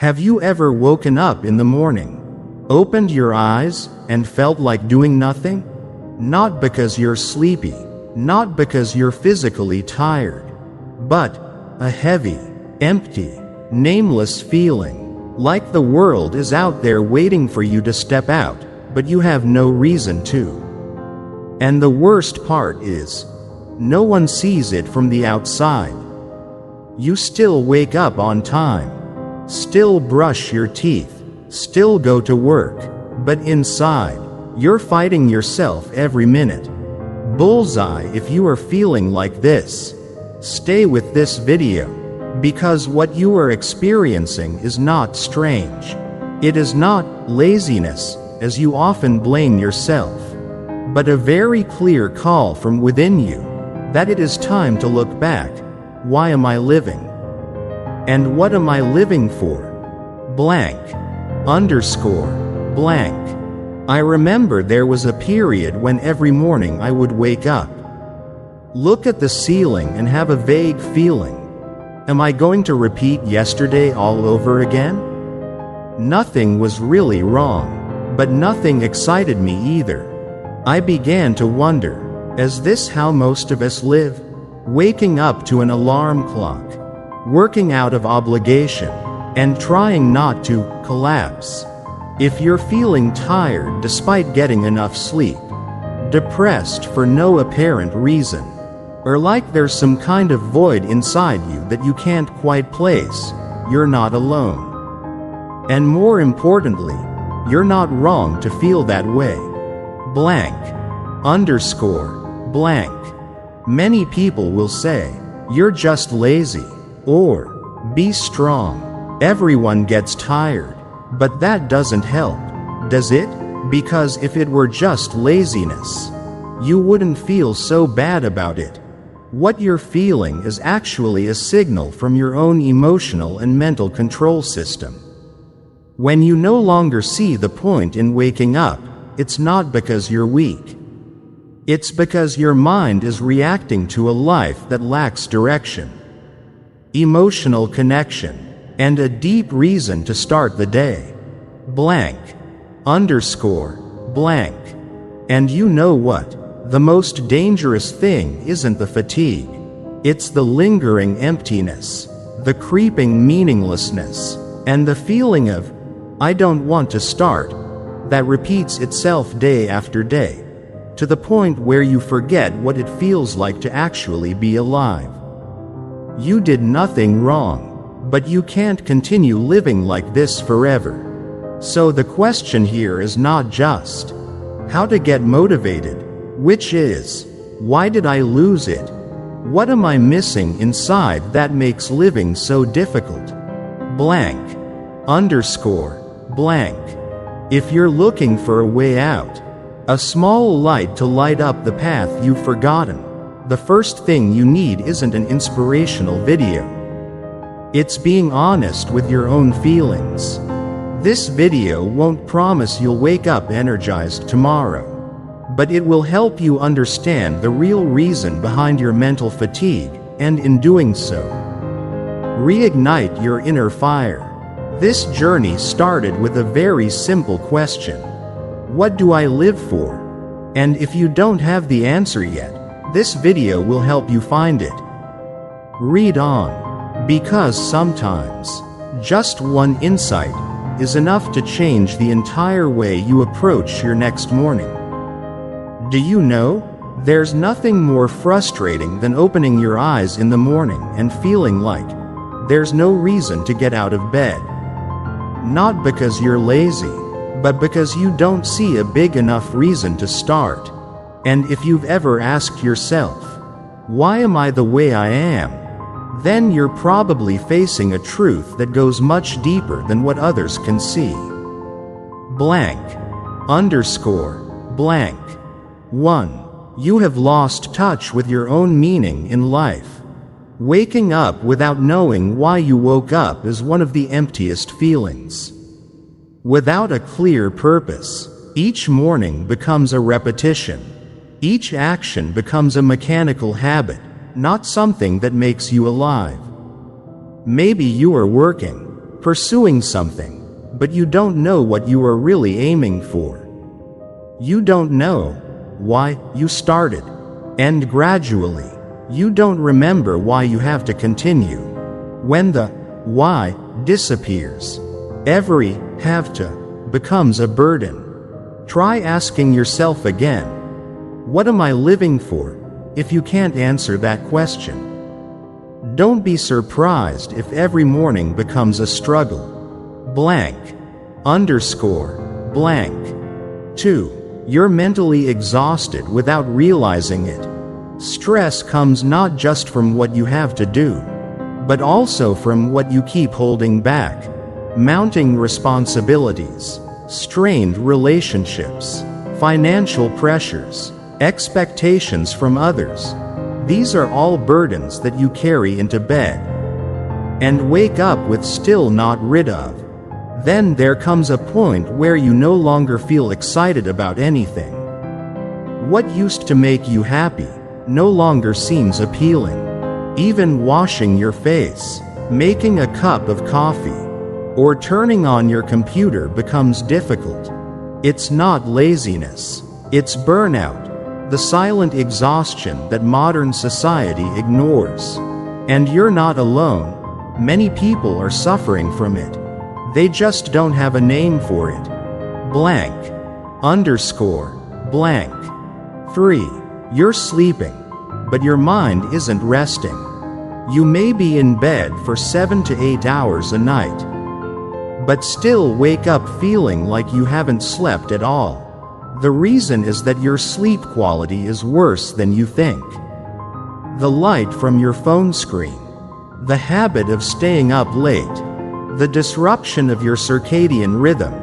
Have you ever woken up in the morning, opened your eyes, and felt like doing nothing? Not because you're sleepy, not because you're physically tired, but a heavy, empty, nameless feeling, like the world is out there waiting for you to step out, but you have no reason to. And the worst part is, no one sees it from the outside. You still wake up on time, still brush your teeth, still go to work, but inside, you're fighting yourself every minute. Bullseye if you are feeling like this. Stay with this video, because what you are experiencing is not strange. It is not laziness, as you often blame yourself, but a very clear call from within you, that it is time to look back. Why am I living? And what am I living for? Blank. Underscore. Blank. I remember there was a period when every morning I would wake up, look at the ceiling and have a vague feeling. Am I going to repeat yesterday all over again? Nothing was really wrong, but nothing excited me either. I began to wonder, is this how most of us live? Waking up to an alarm clock, working out of obligation, and trying not to collapse. If you're feeling tired despite getting enough sleep, depressed for no apparent reason, or like there's some kind of void inside you that you can't quite place, you're not alone. And more importantly, you're not wrong to feel that way. Blank. Underscore. Blank. Many people will say, you're just lazy, or be strong. Everyone gets tired. But that doesn't help, does it? Because if it were just laziness, you wouldn't feel so bad about it. What you're feeling is actually a signal from your own emotional and mental control system. When you no longer see the point in waking up, it's not because you're weak. It's because your mind is reacting to a life that lacks direction, emotional connection, and a deep reason to start the day. Blank. Underscore. Blank. And you know what? The most dangerous thing isn't the fatigue. It's the lingering emptiness, the creeping meaninglessness, and the feeling of, I don't want to start, that repeats itself day after day, to the point where you forget what it feels like to actually be alive. You did nothing wrong, but you can't continue living like this forever. So the question here is not just how to get motivated, which is, why did I lose it? What am I missing inside that makes living so difficult? Blank. Underscore. Blank. If you're looking for a way out, a small light to light up the path you've forgotten, the first thing you need isn't an inspirational video. It's being honest with your own feelings. This video won't promise you'll wake up energized tomorrow, but it will help you understand the real reason behind your mental fatigue, and in doing so, reignite your inner fire. This journey started with a very simple question. What do I live for? And if you don't have the answer yet, this video will help you find it. Read on. Because sometimes, just one insight is enough to change the entire way you approach your next morning. Do you know, there's nothing more frustrating than opening your eyes in the morning and feeling like there's no reason to get out of bed. Not because you're lazy, but because you don't see a big enough reason to start. And if you've ever asked yourself, why am I the way I am? Then you're probably facing a truth that goes much deeper than what others can see. Blank. Underscore. Blank. 1. You have lost touch with your own meaning in life. Waking up without knowing why you woke up is one of the emptiest feelings. Without a clear purpose, each morning becomes a repetition. Each action becomes a mechanical habit, not something that makes you alive. Maybe you are working, pursuing something, but you don't know what you are really aiming for. You don't know why you started, and gradually, you don't remember why you have to continue. When the why disappears, every have to becomes a burden. Try asking yourself again, what am I living for, if you can't answer that question? Don't be surprised if every morning becomes a struggle. Blank. Underscore. Blank. 2. You're mentally exhausted without realizing it. Stress comes not just from what you have to do, but also from what you keep holding back. Mounting responsibilities, strained relationships, financial pressures, expectations from others. These are all burdens that you carry into bed and wake up with still not rid of. Then there comes a point where you no longer feel excited about anything. What used to make you happy no longer seems appealing. Even washing your face, making a cup of coffee, or turning on your computer becomes difficult. It's not laziness, it's burnout, the silent exhaustion that modern society ignores. And you're not alone. Many people are suffering from it. They just don't have a name for it. Blank. Underscore. Blank. 3. You're sleeping, but your mind isn't resting. You may be in bed for 7 to 8 hours a night, but still wake up feeling like you haven't slept at all. The reason is that your sleep quality is worse than you think. The light from your phone screen, the habit of staying up late, the disruption of your circadian rhythm,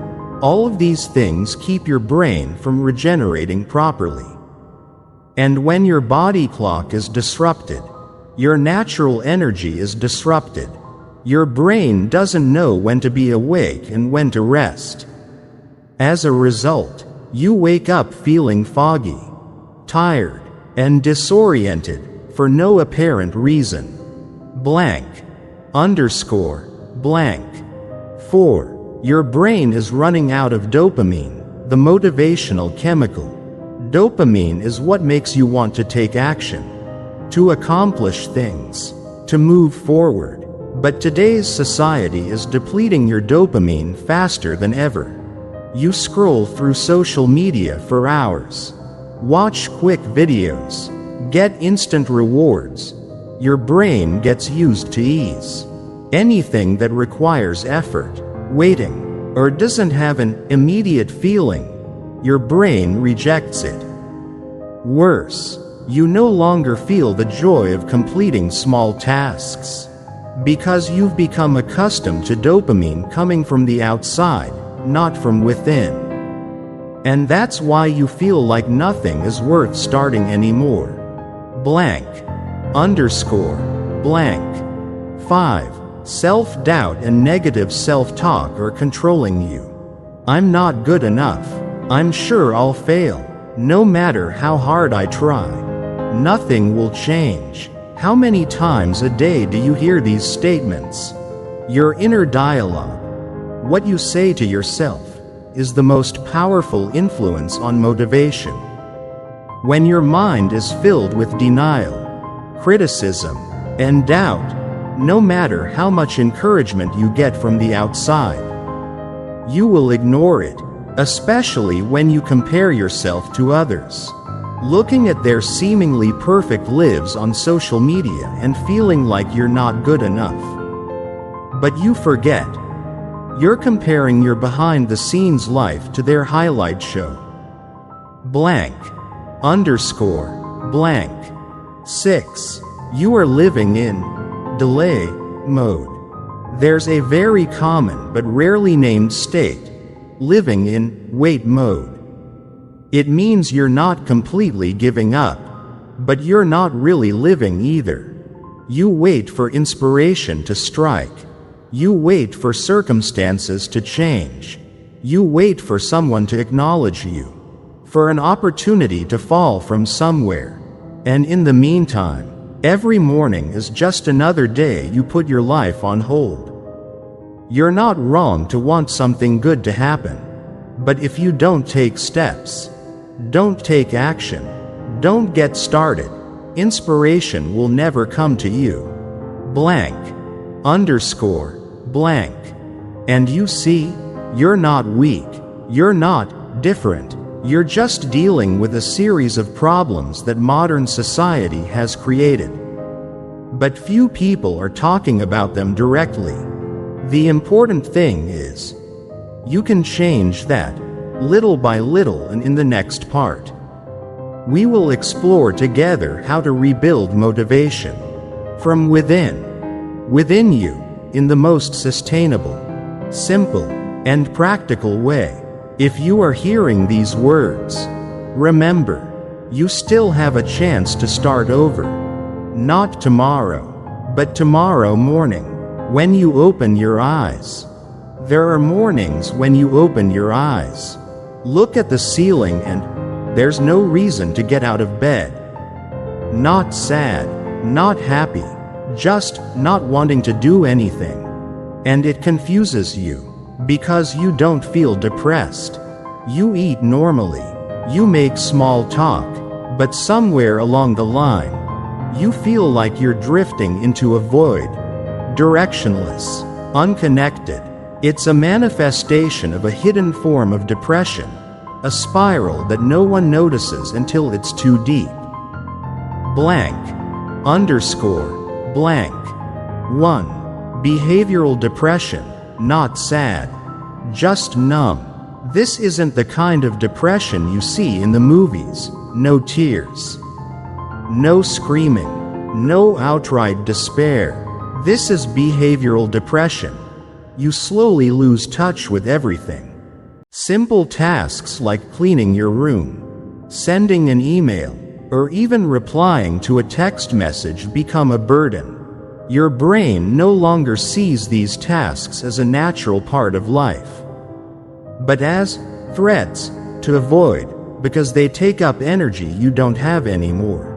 all of these things keep your brain from regenerating properly. And when your body clock is disrupted, your natural energy is disrupted. Your brain doesn't know when to be awake and when to rest. As a result, you wake up feeling foggy, tired, and disoriented for no apparent reason. Blank. Underscore. Blank. 4. Your brain is running out of dopamine, the motivational chemical. Dopamine is what makes you want to take action, to accomplish things, to move forward. But today's society is depleting your dopamine faster than ever. You scroll through social media for hours, watch quick videos, get instant rewards. Your brain gets used to ease. Anything that requires effort, waiting, or doesn't have an immediate feeling, your brain rejects it. Worse, you no longer feel the joy of completing small tasks, because you've become accustomed to dopamine coming from the outside, not from within. And that's why you feel like nothing is worth starting anymore. Blank. Underscore. Blank. 5. Self-doubt and negative self-talk are controlling you. I'm not good enough. I'm sure I'll fail, no matter how hard I try. Nothing will change. How many times a day do you hear these statements? Your inner dialogue, what you say to yourself, is the most powerful influence on motivation. When your mind is filled with denial, criticism, and doubt, no matter how much encouragement you get from the outside, you will ignore it, especially when you compare yourself to others. Looking at their seemingly perfect lives on social media and feeling like you're not good enough. But you forget, you're comparing your behind-the-scenes life to their highlight show. Blank. Underscore. Blank. 6. You are living in delay mode. There's a very common but rarely named state, living in wait mode. It means you're not completely giving up, but you're not really living either. You wait for inspiration to strike. You wait for circumstances to change. You wait for someone to acknowledge you, for an opportunity to fall from somewhere. And in the meantime, every morning is just another day you put your life on hold. You're not wrong to want something good to happen. But if you don't take steps, don't take action, don't get started, inspiration will never come to you. Blank. Underscore. Blank. And you see, you're not weak. You're not different. You're just dealing with a series of problems that modern society has created. But few people are talking about them directly. The important thing is, you can change that, little by little, and in the next part, we will explore together how to rebuild motivation from within you, in the most sustainable, simple, and practical way. If you are hearing these words, remember, you still have a chance to start over. Not tomorrow, but tomorrow morning, when you open your eyes. There are mornings when you open your eyes, look at the ceiling, and there's no reason to get out of bed. Not sad, not happy, just not wanting to do anything. And it confuses you, because you don't feel depressed. You eat normally, you make small talk, but somewhere along the line, you feel like you're drifting into a void, directionless, unconnected. It's a manifestation of a hidden form of depression, a spiral that no one notices until it's too deep. Blank. Underscore. Blank. 1. Behavioral depression, not sad, just numb. This isn't the kind of depression you see in the movies. No tears, no screaming, no outright despair. This is behavioral depression. You slowly lose touch with everything. Simple tasks like cleaning your room, sending an email, or even replying to a text message become a burden. Your brain no longer sees these tasks as a natural part of life, but as threats to avoid, because they take up energy you don't have anymore.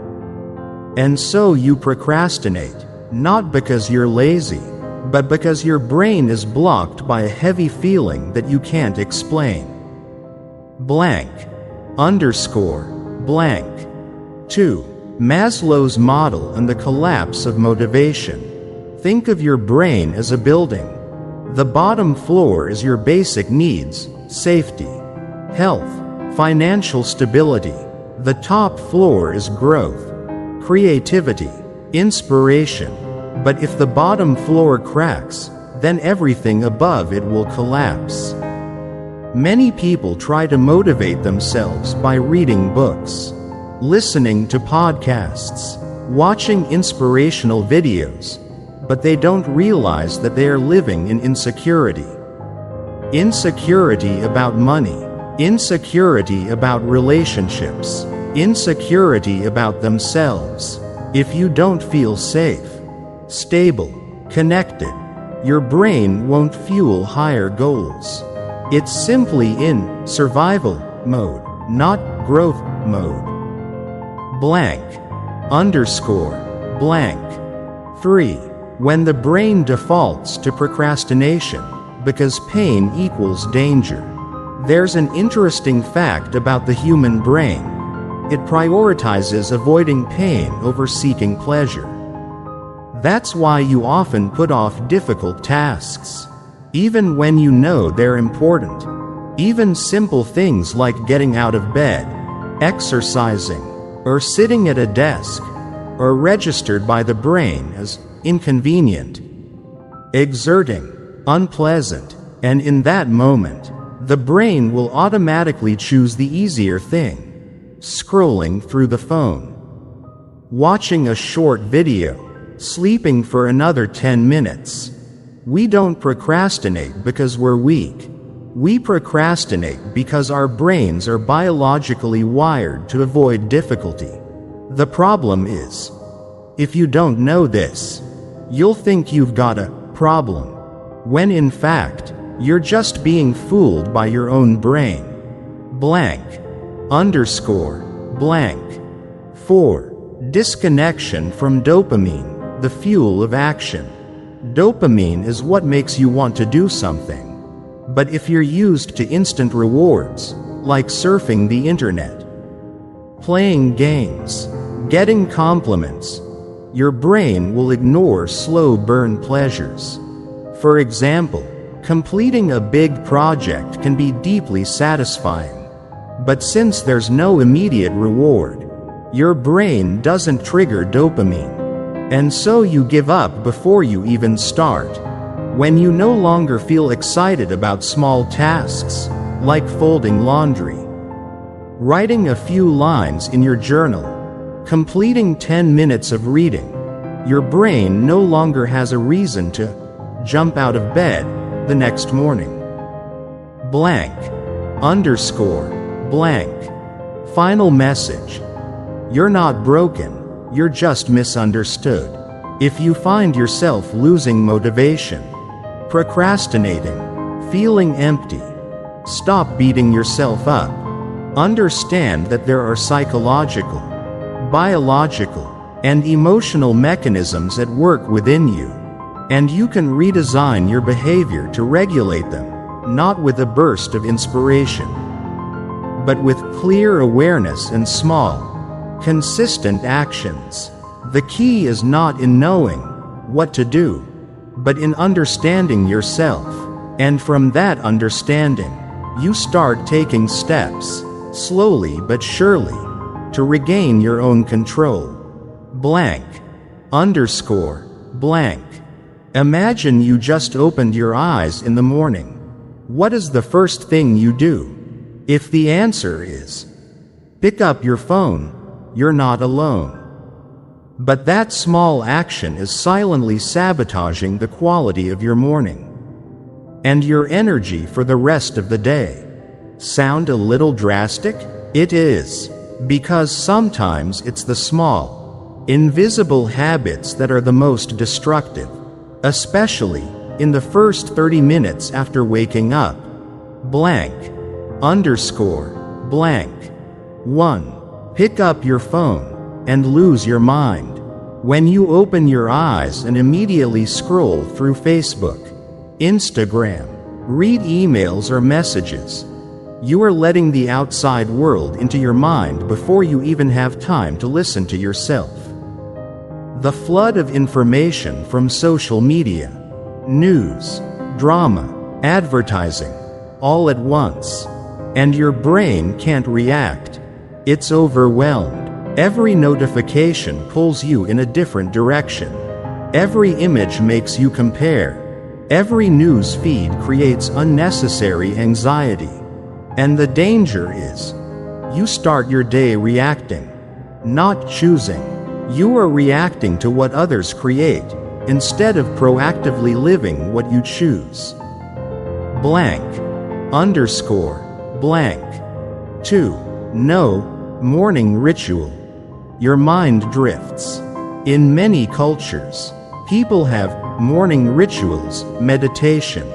And so you procrastinate, not because you're lazy, but because your brain is blocked by a heavy feeling that you can't explain. Blank. Underscore. Blank. 2. Maslow's model and the collapse of motivation. Think of your brain as a building. The bottom floor is your basic needs, safety, health, financial stability. The top floor is growth, creativity, inspiration. But if the bottom floor cracks, then everything above it will collapse. Many people try to motivate themselves by reading books, listening to podcasts, watching inspirational videos, but they don't realize that they are living in insecurity. Insecurity about money, insecurity about relationships, insecurity about themselves. If you don't feel safe, stable, connected, your brain won't fuel higher goals. It's simply in survival mode, not growth mode. Blank. Underscore. Blank. 3. When the brain defaults to procrastination, because pain equals danger. There's an interesting fact about the human brain. It prioritizes avoiding pain over seeking pleasure. That's why you often put off difficult tasks, even when you know they're important. Even simple things like getting out of bed, exercising, or sitting at a desk are registered by the brain as inconvenient, exerting, unpleasant, and in that moment, the brain will automatically choose the easier thing: scrolling through the phone, watching a short video, sleeping for another 10 minutes. We don't procrastinate because we're weak. We procrastinate because our brains are biologically wired to avoid difficulty. The problem is, if you don't know this, you'll think you've got a problem, when in fact, you're just being fooled by your own brain. Blank. Underscore. Blank. 4. Disconnection from dopamine, the fuel of action. Dopamine is what makes you want to do something. But if you're used to instant rewards, like surfing the internet, playing games, getting compliments, your brain will ignore slow burn pleasures. For example, completing a big project can be deeply satisfying. But since there's no immediate reward, your brain doesn't trigger dopamine. And so you give up before you even start. When you no longer feel excited about small tasks, like folding laundry, writing a few lines in your journal, completing 10 minutes of reading, your brain no longer has a reason to jump out of bed the next morning. Blank. Underscore. Blank. Final message. You're not broken, you're just misunderstood. If you find yourself losing motivation, procrastinating, feeling empty, stop beating yourself up. Understand that there are psychological, biological, and emotional mechanisms at work within you, and you can redesign your behavior to regulate them, not with a burst of inspiration, but with clear awareness and small, consistent actions. The key is not in knowing what to do, but in understanding yourself, and from that understanding, you start taking steps, slowly but surely, to regain your own control. Blank. Underscore. Blank. Imagine you just opened your eyes in the morning. What is the first thing you do? If the answer is, pick up your phone, you're not alone. But that small action is silently sabotaging the quality of your morning and your energy for the rest of the day. Sound a little drastic? It is, because sometimes it's the small, invisible habits that are the most destructive, especially in the first 30 minutes after waking up. Blank. Underscore. Blank. 1. Pick up your phone and lose your mind. When you open your eyes and immediately scroll through Facebook, Instagram, read emails or messages, you are letting the outside world into your mind before you even have time to listen to yourself. The flood of information from social media, news, drama, advertising, all at once, and your brain can't react. It's overwhelmed. Every notification pulls you in a different direction. Every image makes you compare. Every news feed creates unnecessary anxiety. And the danger is, you start your day reacting, not choosing. You are reacting to what others create, instead of proactively living what you choose. Blank. Underscore. Blank. 2. No. Morning ritual. Your mind drifts. In many cultures, people have morning rituals, meditation,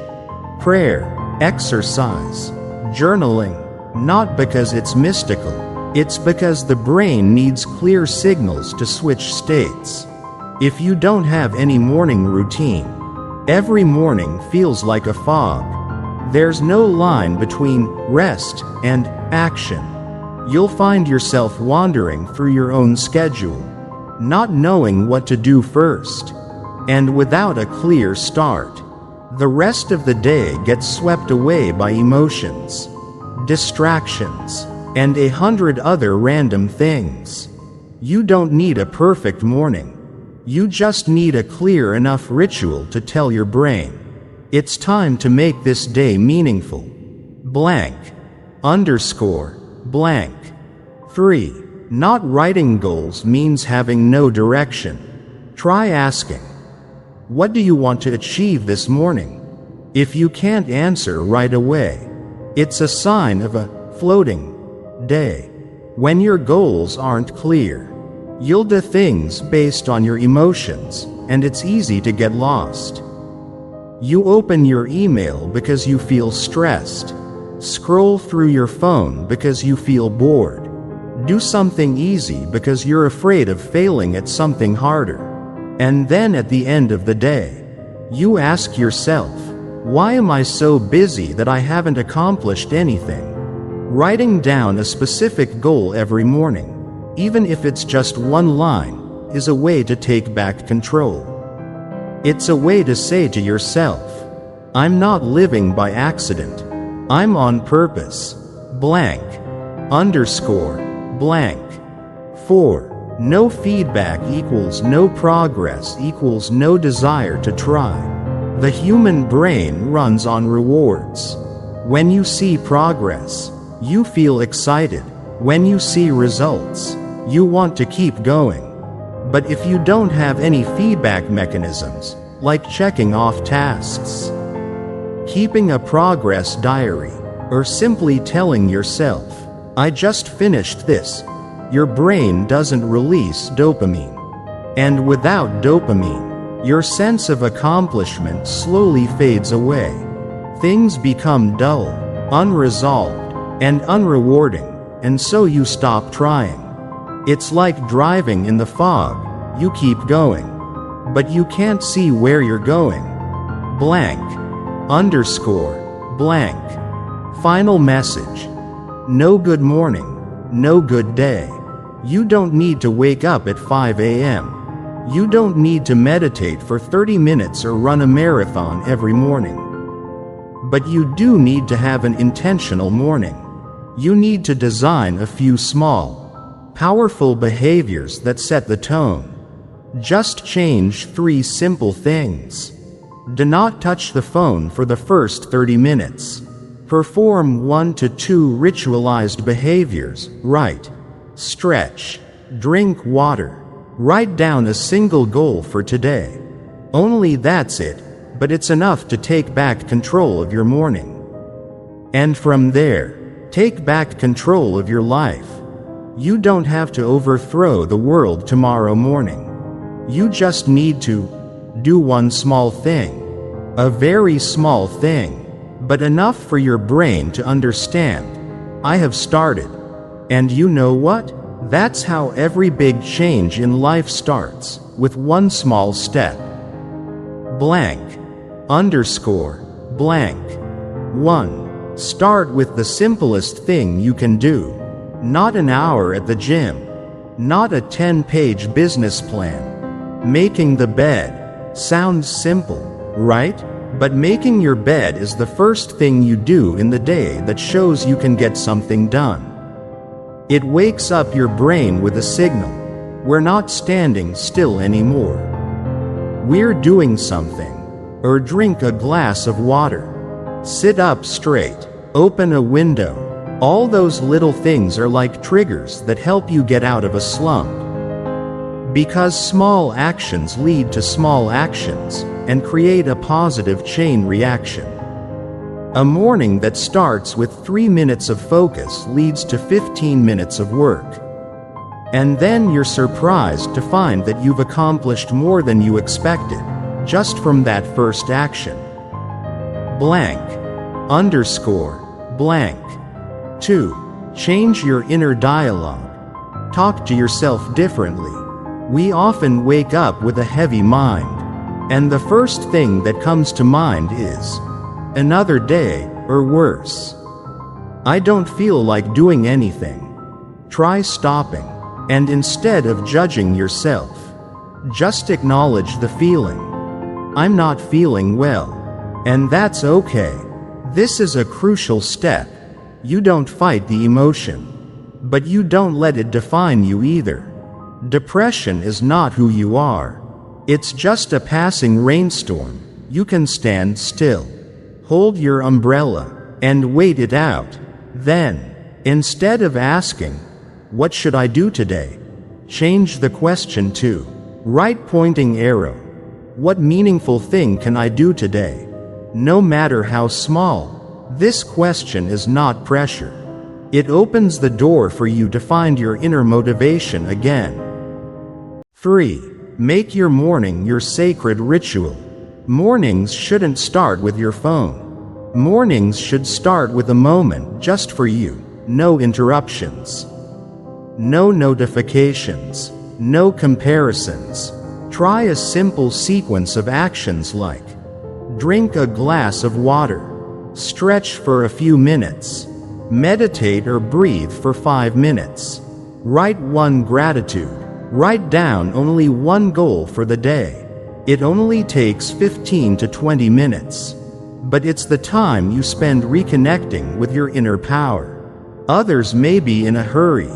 prayer, exercise, journaling, not because it's mystical, it's because the brain needs clear signals to switch states. If you don't have any morning routine, every morning feels like a fog. There's no line between rest and action. You'll find yourself wandering through your own schedule, not knowing what to do first. And without a clear start, the rest of the day gets swept away by emotions, distractions, and 100 other random things. You don't need a perfect morning. You just need a clear enough ritual to tell your brain, it's time to make this day meaningful. Blank. Underscore. Blank. 3. Not writing goals means having no direction. Try asking, what do you want to achieve this morning? If you can't answer right away, it's a sign of a floating day. When your goals aren't clear, you'll do things based on your emotions, and it's easy to get lost. You open your email because you feel stressed. Scroll through your phone because you feel bored. Do something easy because you're afraid of failing at something harder. And then at the end of the day, You ask yourself, why am I so busy that I haven't accomplished anything? Writing down a specific goal every morning, even if it's just one line, is a way to take back control. It's a way to say to yourself, I'm not living by accident. I'm on purpose. Blank. Underscore. Blank. 4. No feedback equals no progress equals no desire to try. The human brain runs on rewards. When you see progress, you feel excited. When you see results, you want to keep going. But if you don't have any feedback mechanisms, like checking off tasks, keeping a progress diary, or simply telling yourself, I just finished this, your brain doesn't release dopamine. And without dopamine, your sense of accomplishment slowly fades away. Things become dull, unresolved, and unrewarding, and so you stop trying. It's like driving in the fog. You keep going, but you can't see where you're going. Blank. Underscore. Blank. Final message. No good morning, no good day. You don't need to wake up at 5 a.m. You don't need to meditate for 30 minutes or run a marathon every morning. But you do need to have an intentional morning. You need to design a few small, powerful behaviors that set the tone. Just change 3 simple things. Do not touch the phone for the first 30 minutes. Perform 1 to 2 ritualized behaviors. Write, stretch, drink water. Write down a single goal for today. Only that's it, but it's enough to take back control of your morning. And from there, take back control of your life. You don't have to overthrow the world tomorrow morning. You just need to do one small thing. A very small thing, but enough for your brain to understand. I have started. And you know what? That's how every big change in life starts, with one small step. Blank. Underscore. Blank. 1. Start with the simplest thing you can do. Not an hour at the gym. Not a 10-page business plan. Making the bed. Sounds simple, right? But making your bed is the first thing you do in the day that shows you can get something done. It wakes up your brain with a signal. We're not standing still anymore. We're doing something. Or drink a glass of water. Sit up straight. Open a window. All those little things are like triggers that help you get out of a slump. Because small actions lead to small actions, and create a positive chain reaction. A morning that starts with 3 minutes of focus leads to 15 minutes of work. And then you're surprised to find that you've accomplished more than you expected, just from that first action. Blank. Underscore. Blank. 2. Change your inner dialogue. Talk to yourself differently. We often wake up with a heavy mind, and the first thing that comes to mind is, another day, or worse. I don't feel like doing anything. Try stopping, and instead of judging yourself, just acknowledge the feeling. I'm not feeling well, and that's okay. This is a crucial step. You don't fight the emotion, but you don't let it define you either. Depression is not who you are. It's just a passing rainstorm. You can stand still, hold your umbrella, and wait it out. Then, instead of asking, what should I do today? Change the question to, right pointing arrow. What meaningful thing can I do today? No matter how small, this question is not pressure. It opens the door for you to find your inner motivation again. 3. Make your morning your sacred ritual. Mornings shouldn't start with your phone. Mornings should start with a moment just for you. No interruptions. No notifications. No comparisons. Try a simple sequence of actions like Drink a glass of water. Stretch for a few minutes. Meditate or breathe for 5 minutes. Write one gratitude. Write down only one goal for the day. It only takes 15 to 20 minutes. But it's the time you spend reconnecting with your inner power. Others may be in a hurry,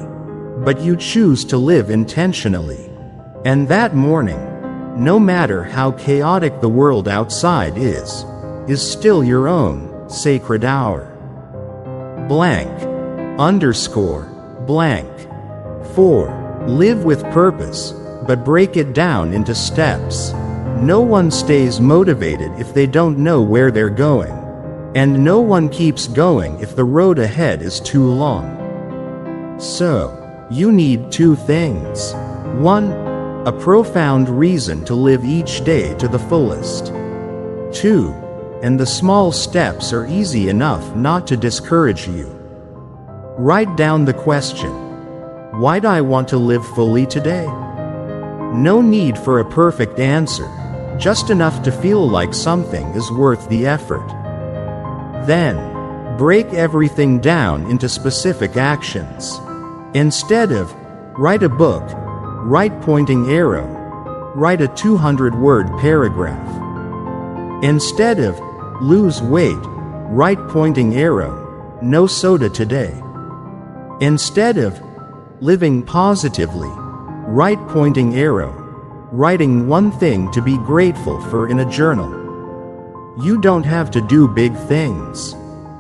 but you choose to live intentionally. And that morning, no matter how chaotic the world outside is still your own sacred hour. Blank. Underscore. Blank. 4. Live with purpose, but break it down into steps. No one stays motivated if they don't know where they're going. And no one keeps going if the road ahead is too long. So, you need 2 things. 1. A profound reason to live each day to the fullest. 2. And the small steps are easy enough not to discourage you. Write down the question: why do I want to live fully today? No need for a perfect answer, just enough to feel like something is worth the effort. Then, break everything down into specific actions. Instead of, write a book, write pointing arrow, write a 200-word paragraph. Instead of, lose weight, write pointing arrow, no soda today. Instead of, living positively, write pointing arrow, writing one thing to be grateful for in a journal. You don't have to do big things.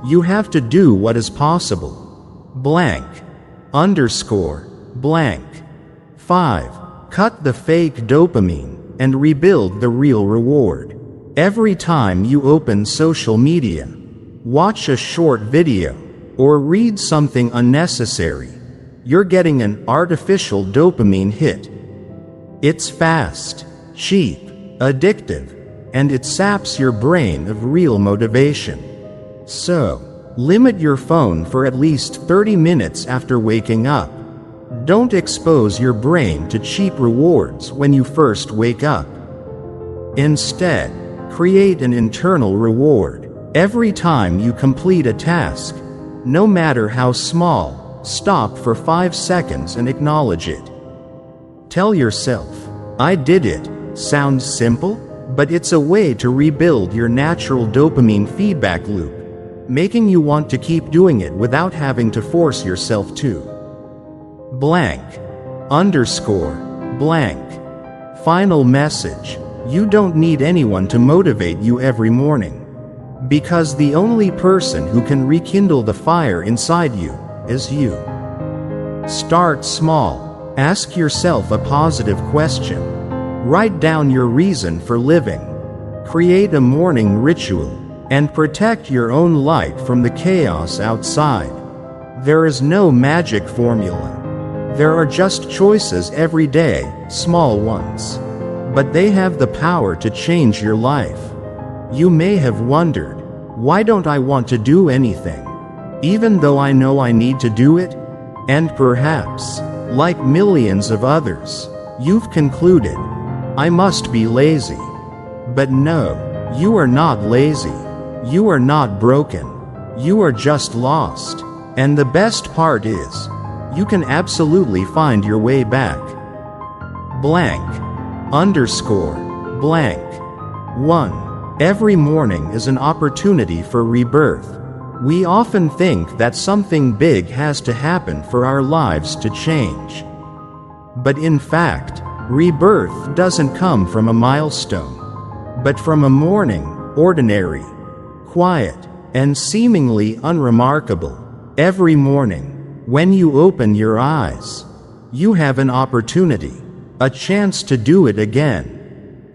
You have to do what is possible. Blank. Underscore. Blank. 5. Cut the fake dopamine and rebuild the real reward. Every time you open social media, watch a short video, or read something unnecessary, you're getting an artificial dopamine hit. It's fast, cheap, addictive, and it saps your brain of real motivation. So, limit your phone for at least 30 minutes after waking up. Don't expose your brain to cheap rewards when you first wake up. Instead, create an internal reward. Every time you complete a task, no matter how small, stop for 5 seconds and acknowledge it. Tell yourself, I did it. Sounds simple, but it's a way to rebuild your natural dopamine feedback loop, making you want to keep doing it without having to force yourself to. Blank. Underscore. Blank. Final message. You don't need anyone to motivate you every morning. Because the only person who can rekindle the fire inside you is you. Start small. Ask yourself a positive question. Write down your reason for living. Create a morning ritual, and protect your own light from the chaos outside. There is no magic formula. There are just choices every day, small ones. But they have the power to change your life. You may have wondered, why don't I want to do anything, even though I know I need to do it? And perhaps, like millions of others, you've concluded, I must be lazy. But no, you are not lazy. You are not broken. You are just lost. And the best part is, you can absolutely find your way back. Blank. Underscore. Blank. 1. Every morning is an opportunity for rebirth. We often think that something big has to happen for our lives to change. But in fact, rebirth doesn't come from a milestone, but from a morning, ordinary, quiet, and seemingly unremarkable. Every morning, when you open your eyes, you have an opportunity, a chance to do it again.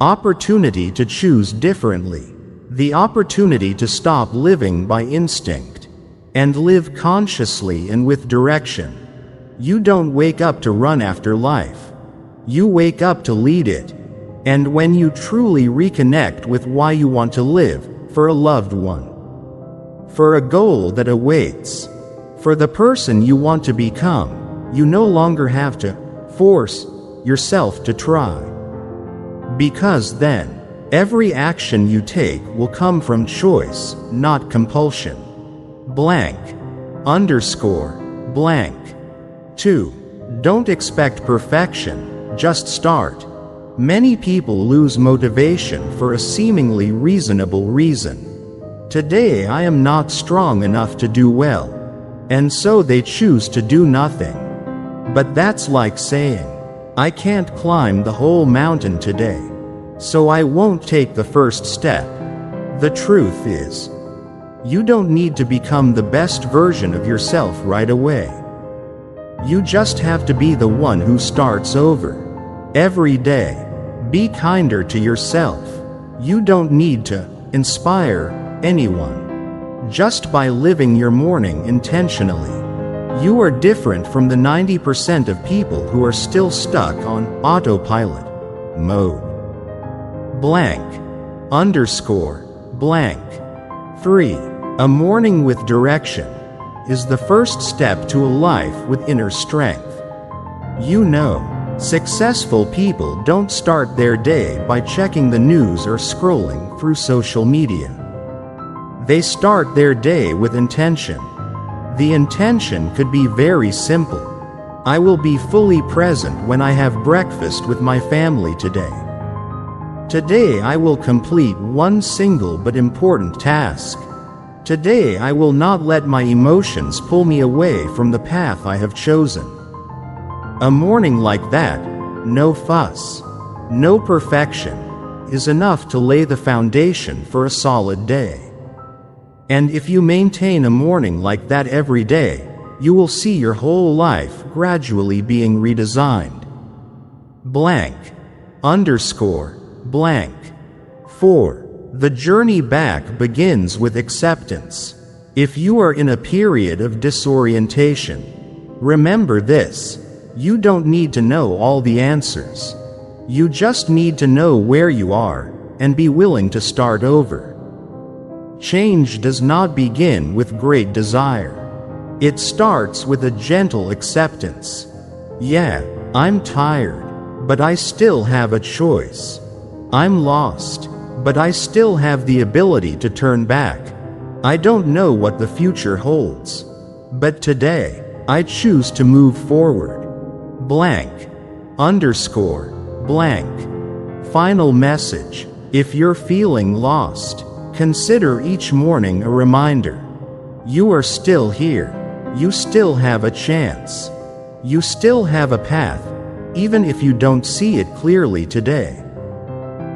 Opportunity to choose differently. The opportunity to stop living by instinct and live consciously and with direction. You don't wake up to run after life. You wake up to lead it. And when you truly reconnect with why you want to live, for a loved one, for a goal that awaits, for the person you want to become, you no longer have to force yourself to try. Because then, Every action you take will come from choice, not compulsion. Blank. Underscore. Blank. 2. Don't expect perfection, just start. Many people lose motivation for a seemingly reasonable reason. Today I am not strong enough to do well. And so they choose to do nothing. But that's like saying, I can't climb the whole mountain today, so I won't take the first step. The truth is, you don't need to become the best version of yourself right away. You just have to be the one who starts over. Every day, be kinder to yourself. You don't need to inspire anyone. Just by living your morning intentionally, you are different from the 90% of people who are still stuck on autopilot mode. Blank. Underscore. Blank. 3. A morning with direction is the first step to a life with inner strength. You know, successful people don't start their day by checking the news or scrolling through social media. They start their day with intention. The intention could be very simple. I will be fully present when I have breakfast with my family today. Today I will complete one single but important task. Today I will not let my emotions pull me away from the path I have chosen. A morning like that, no fuss, no perfection, is enough to lay the foundation for a solid day. And if you maintain a morning like that every day, you will see your whole life gradually being redesigned. Blank. Underscore. Blank. 4. The journey back begins with acceptance. If you are in a period of disorientation, remember this: you don't need to know all the answers. You just need to know where you are and be willing to start over. Change does not begin with great desire. It starts with a gentle acceptance. Yeah, I'm tired, but I still have a choice. I'm lost, but I still have the ability to turn back. I don't know what the future holds, but today, I choose to move forward. Blank. Underscore. Blank. Final message: if you're feeling lost, consider each morning a reminder. You are still here. You still have a chance. You still have a path, even if you don't see it clearly today.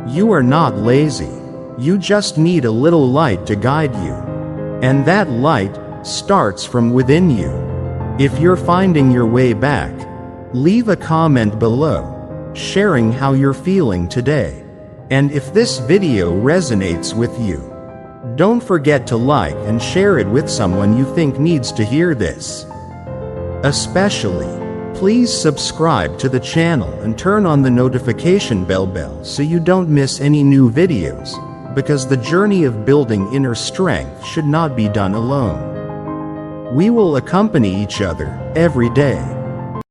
You are not lazy. You just need a little light to guide you. And that light starts from within you. If you're finding your way back, leave a comment below, sharing how you're feeling today. And if this video resonates with you, don't forget to like and share it with someone you think needs to hear this. Especially, please subscribe to the channel and turn on the notification bell so you don't miss any new videos, because the journey of building inner strength should not be done alone. We will accompany each other every day.